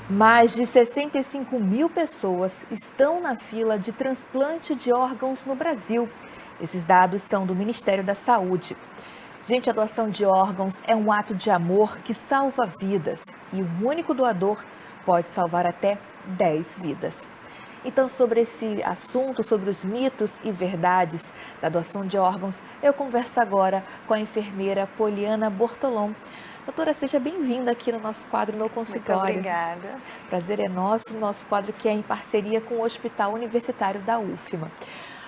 Mais de 65 mil pessoas estão na fila de transplante de órgãos no Brasil. Esses dados são do Ministério da Saúde. Gente, a doação de órgãos é um ato de amor que salva vidas e um único doador pode salvar até 10 vidas. Então, sobre esse assunto, sobre os mitos e verdades da doação de órgãos, eu converso agora com a enfermeira Poliana Bortolom. Doutora, seja bem-vinda aqui no nosso quadro No Consultório. Muito obrigada. Prazer é nosso, nosso quadro que é em parceria com o Hospital Universitário da UFMA.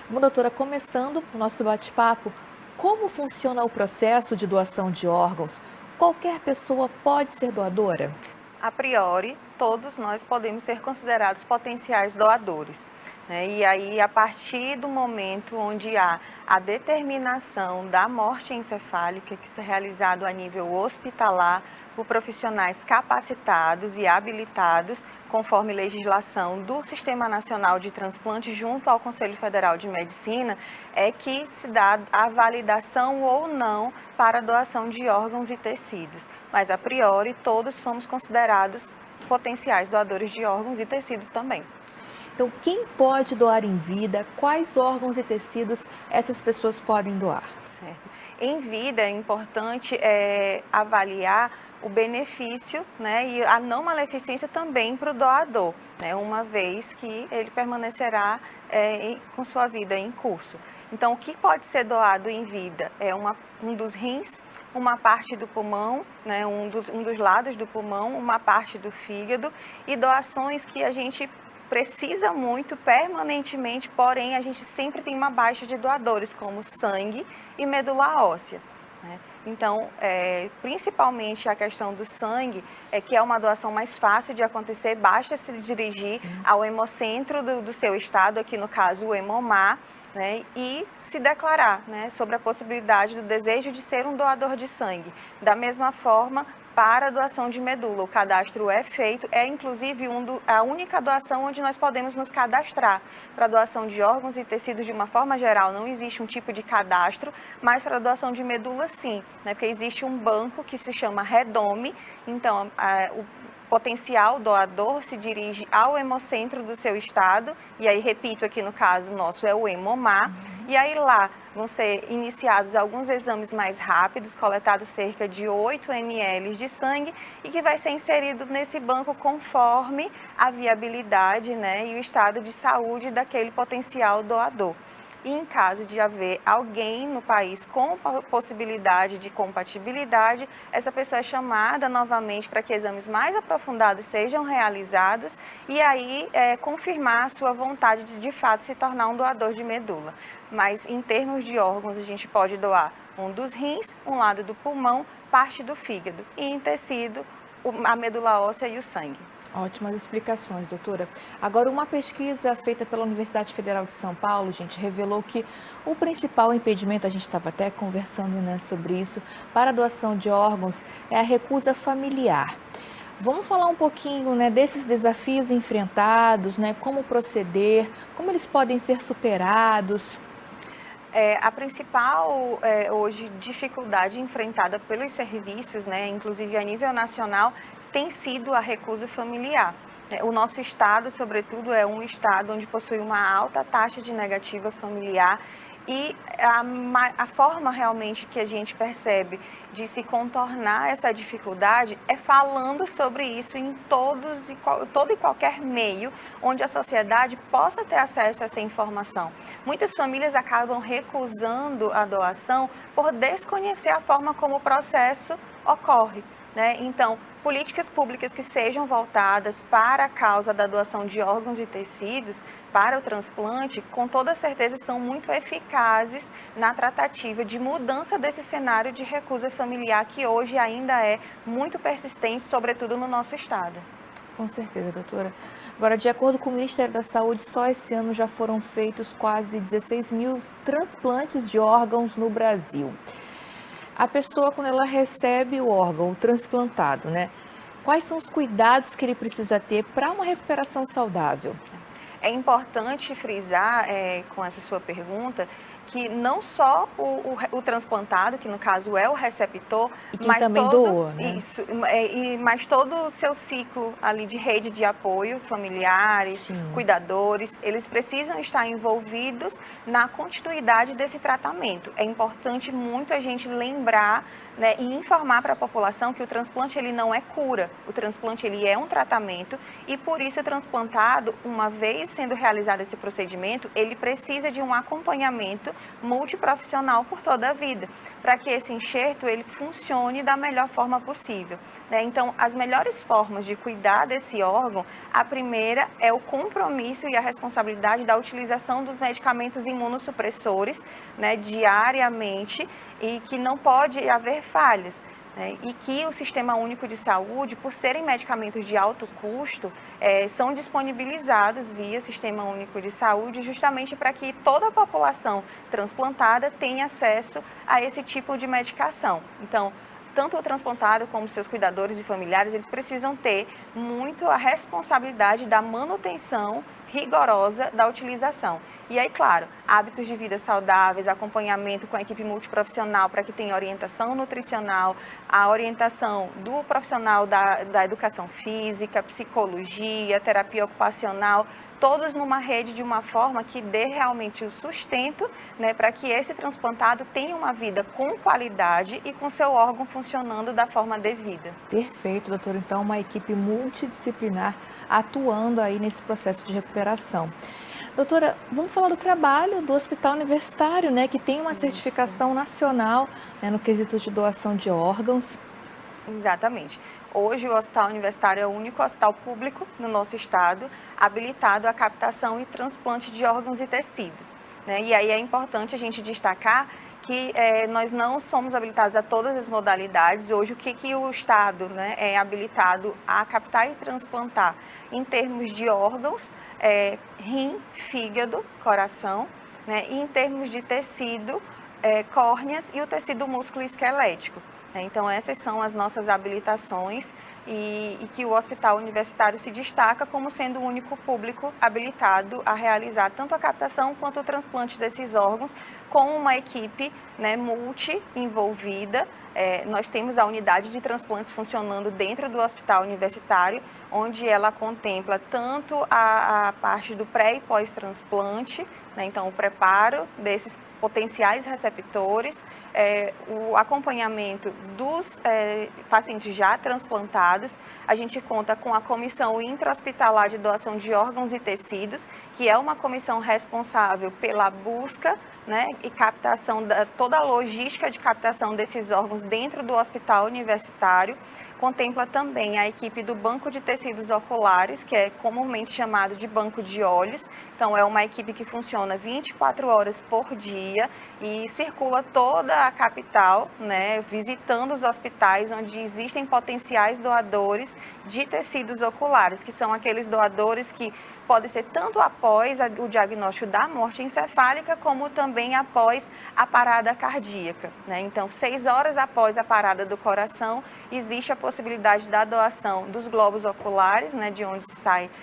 Bom, doutora, começando o nosso bate-papo, como funciona o processo de doação de órgãos? Qualquer pessoa pode ser doadora? A priori, todos nós podemos ser considerados potenciais doadores, né? E aí, a partir do momento onde há a determinação da morte encefálica, que isso é realizado a nível hospitalar, por profissionais capacitados e habilitados, conforme legislação do Sistema Nacional de Transplante, junto ao Conselho Federal de Medicina, é que se dá a validação ou não para a doação de órgãos e tecidos. Mas, a priori, todos somos considerados potenciais doadores de órgãos e tecidos também. Então, quem pode doar em vida? Quais órgãos e tecidos essas pessoas podem doar? Certo. Em vida, é importante avaliar o benefício, né, e a não maleficência também para o doador, né, uma vez que ele permanecerá com sua vida em curso. Então, o que pode ser doado em vida é um dos rins, uma parte do pulmão, né, um dos lados do pulmão, uma parte do fígado, e doações que a gente precisa muito permanentemente, porém a gente sempre tem uma baixa de doadores, como sangue e medula óssea, né? Então, principalmente a questão do sangue, que é uma doação mais fácil de acontecer, basta se dirigir ao hemocentro do seu estado, aqui no caso o Hemomar, né, e se declarar, né, sobre a possibilidade do desejo de ser um doador de sangue. Da mesma forma, para a doação de medula, o cadastro é feito, é inclusive a única doação onde nós podemos nos cadastrar. Para a doação de órgãos e tecidos, de uma forma geral, não existe um tipo de cadastro, mas para a doação de medula, sim, né, porque existe um banco que se chama Redome, então o potencial doador se dirige ao hemocentro do seu estado, e aí, repito, aqui no caso nosso é o Hemomar, e aí lá vão ser iniciados alguns exames mais rápidos, coletados cerca de 8 ml de sangue, e que vai ser inserido nesse banco conforme a viabilidade, né, e o estado de saúde daquele potencial doador. E em caso de haver alguém no país com possibilidade de compatibilidade, essa pessoa é chamada novamente para que exames mais aprofundados sejam realizados e aí confirmar a sua vontade de fato se tornar um doador de medula. Mas em termos de órgãos, a gente pode doar um dos rins, um lado do pulmão, parte do fígado e em tecido, a medula óssea e o sangue. Ótimas explicações, doutora. Agora, uma pesquisa feita pela Universidade Federal de São Paulo, gente, revelou que o principal impedimento, a gente estava até conversando, né, sobre isso, para a doação de órgãos é a recusa familiar. Vamos falar um pouquinho, né, desses desafios enfrentados, né, como proceder, como eles podem ser superados. A principal hoje dificuldade enfrentada pelos serviços, né, inclusive a nível nacional, tem sido a recusa familiar. O nosso estado, sobretudo, é um estado onde possui uma alta taxa de negativa familiar e a forma realmente que a gente percebe de se contornar essa dificuldade é falando sobre isso em todo e qualquer meio onde a sociedade possa ter acesso a essa informação. Muitas famílias acabam recusando a doação por desconhecer a forma como o processo ocorre, né? Então, políticas públicas que sejam voltadas para a causa da doação de órgãos e tecidos, para o transplante, com toda certeza são muito eficazes na tratativa de mudança desse cenário de recusa familiar que hoje ainda é muito persistente, sobretudo no nosso estado. Com certeza, doutora. Agora, de acordo com o Ministério da Saúde, só esse ano já foram feitos quase 16 mil transplantes de órgãos no Brasil. A pessoa, quando ela recebe o órgão transplantado, né? Quais são os cuidados que ele precisa ter para uma recuperação saudável? É importante frisar, com essa sua pergunta, que não só o transplantado, que no caso é o receptor, e quem mas também todo, doou, né? Isso, mas todo o seu ciclo ali de rede de apoio, familiares, Sim. cuidadores, eles precisam estar envolvidos na continuidade desse tratamento. É importante muito a gente lembrar, né, e informar para a população que o transplante ele não é cura, o transplante ele é um tratamento e por isso o transplantado, uma vez sendo realizado esse procedimento, ele precisa de um acompanhamento multiprofissional por toda a vida, para que esse enxerto ele funcione da melhor forma possível, né? Então, as melhores formas de cuidar desse órgão, a primeira é o compromisso e a responsabilidade da utilização dos medicamentos imunossupressores, né, diariamente, e que não pode haver falhas, né? E que o Sistema Único de Saúde, por serem medicamentos de alto custo, são disponibilizados via Sistema Único de Saúde justamente para que toda a população transplantada tenha acesso a esse tipo de medicação. Então, tanto o transplantado como seus cuidadores e familiares, eles precisam ter muito a responsabilidade da manutenção rigorosa da utilização. E aí, claro, hábitos de vida saudáveis, acompanhamento com a equipe multiprofissional para que tenha orientação nutricional, a orientação do profissional da educação física, psicologia, terapia ocupacional, todos numa rede de uma forma que dê realmente o sustento, né, para que esse transplantado tenha uma vida com qualidade e com seu órgão funcionando da forma devida. Perfeito, doutor. Então, uma equipe multidisciplinar atuando aí nesse processo de recuperação. Doutora, vamos falar do trabalho do Hospital Universitário, né, que tem uma certificação nacional, né, no quesito de doação de órgãos. Exatamente. Hoje o Hospital Universitário é o único hospital público no nosso estado habilitado à captação e transplante de órgãos e tecidos, né? E aí é importante a gente destacar que nós não somos habilitados a todas as modalidades. Hoje, o que o Estado, né, é habilitado a captar e transplantar em termos de órgãos, rim, fígado, coração, né, e em termos de tecido, córneas e o tecido músculo esquelético. Então, essas são as nossas habilitações e que o Hospital Universitário se destaca como sendo o único público habilitado a realizar tanto a captação quanto o transplante desses órgãos com uma equipe, né, multi-envolvida. Nós temos a unidade de transplantes funcionando dentro do Hospital Universitário, onde ela contempla tanto a parte do pré e pós-transplante, né, então o preparo desses potenciais receptores, o acompanhamento dos pacientes já transplantados. A gente conta com a Comissão Intra-Hospitalar de Doação de Órgãos e Tecidos, que é uma comissão responsável pela busca, né, e captação, toda a logística de captação desses órgãos dentro do hospital universitário. Contempla também a equipe do Banco de Tecidos Oculares, que é comumente chamado de Banco de Olhos. Então, é uma equipe que funciona 24 horas por dia e circula toda a capital, né, visitando os hospitais onde existem potenciais doadores de tecidos oculares, que são aqueles doadores que podem ser tanto após o diagnóstico da morte encefálica, como também após a parada cardíaca, né? Então, 6 horas após a parada do coração, existe a possibilidade da doação dos globos oculares, né, de onde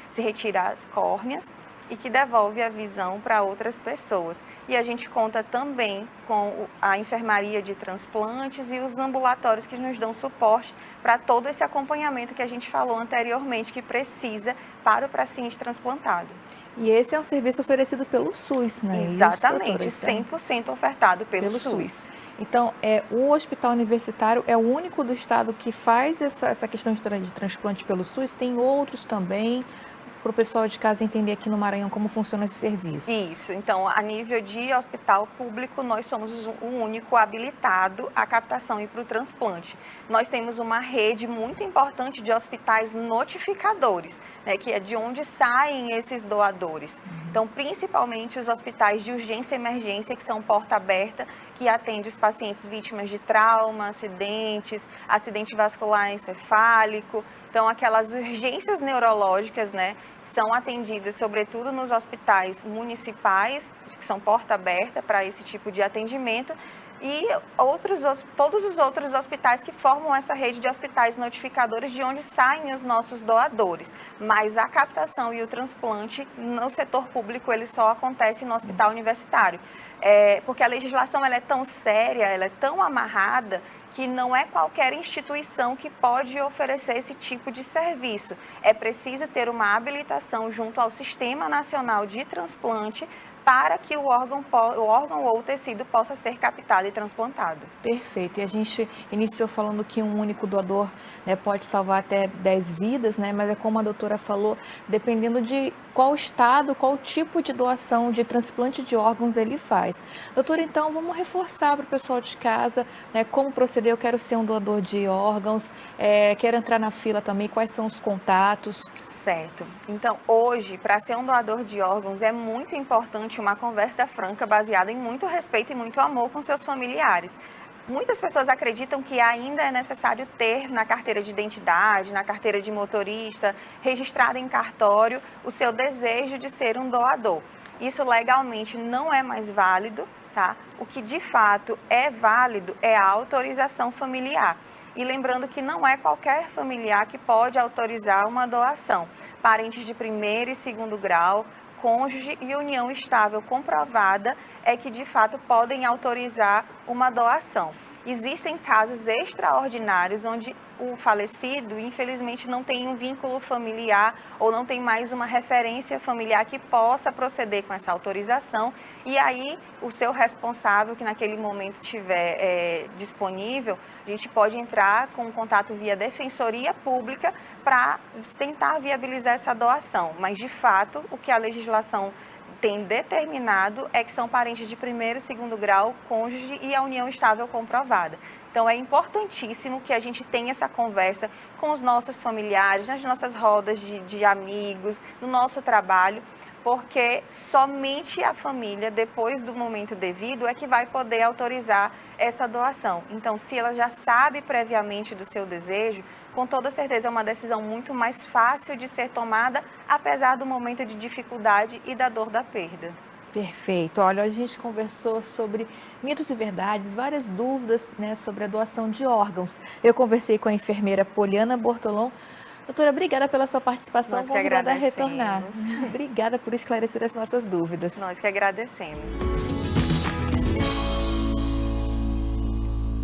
se retira as córneas, e que devolve a visão para outras pessoas. E a gente conta também com a enfermaria de transplantes e os ambulatórios que nos dão suporte para todo esse acompanhamento que a gente falou anteriormente, que precisa para o paciente transplantado. E esse é um serviço oferecido pelo SUS, né? Exatamente, isso, doutora? 100% ofertado pelo SUS. Então, o Hospital Universitário é o único do estado que faz essa questão de transplante pelo SUS? Tem outros também? Para o pessoal de casa entender aqui no Maranhão como funciona esse serviço. Isso, então a nível de hospital público, nós somos o único habilitado à captação e para o transplante. Nós temos uma rede muito importante de hospitais notificadores, né, que é de onde saem esses doadores. Então, principalmente os hospitais de urgência e emergência, que são porta aberta, que atende os pacientes vítimas de trauma, acidente vascular encefálico. Então, aquelas urgências neurológicas, né, são atendidas sobretudo nos hospitais municipais, que são porta aberta para esse tipo de atendimento, e todos os outros hospitais que formam essa rede de hospitais notificadores de onde saem os nossos doadores. Mas a captação e o transplante no setor público, ele só acontece no hospital universitário. Porque a legislação ela é tão séria, ela é tão amarrada, que não é qualquer instituição que pode oferecer esse tipo de serviço. É preciso ter uma habilitação junto ao Sistema Nacional de Transplante para que o órgão ou o tecido possa ser captado e transplantado. Perfeito. E a gente iniciou falando que um único doador, né, pode salvar até 10 vidas, né? Mas é como a doutora falou, dependendo de qual estado, qual tipo de doação, de transplante de órgãos ele faz. Doutora, então vamos reforçar para o pessoal de casa, né, como proceder. Eu quero ser um doador de órgãos, quero entrar na fila também, quais são os contatos? Certo. Então, hoje, para ser um doador de órgãos, é muito importante uma conversa franca, baseada em muito respeito e muito amor com seus familiares. Muitas pessoas acreditam que ainda é necessário ter na carteira de identidade, na carteira de motorista, registrado em cartório, o seu desejo de ser um doador. Isso legalmente não é mais válido, tá? O que de fato é válido é a autorização familiar. E lembrando que não é qualquer familiar que pode autorizar uma doação. Parentes de primeiro e segundo grau, cônjuge e união estável comprovada é que de fato podem autorizar uma doação. Existem casos extraordinários onde o falecido, infelizmente, não tem um vínculo familiar ou não tem mais uma referência familiar que possa proceder com essa autorização. E aí, o seu responsável, que naquele momento estiver disponível, a gente pode entrar com contato via Defensoria Pública para tentar viabilizar essa doação. Mas, de fato, o que a legislação tem determinado é que são parentes de primeiro e segundo grau, cônjuge e a união estável comprovada. Então, é importantíssimo que a gente tenha essa conversa com os nossos familiares, nas nossas rodas de amigos, no nosso trabalho, porque somente a família, depois do momento devido, é que vai poder autorizar essa doação. Então, se ela já sabe previamente do seu desejo, com toda certeza é uma decisão muito mais fácil de ser tomada, apesar do momento de dificuldade e da dor da perda. Perfeito. Olha, a gente conversou sobre mitos e verdades, várias dúvidas, né, sobre a doação de órgãos. Eu conversei com a enfermeira Poliana Bortolom. Doutora, obrigada pela sua participação. Nós que agradecemos. Retornar. Obrigada por esclarecer as nossas dúvidas. Nós que agradecemos.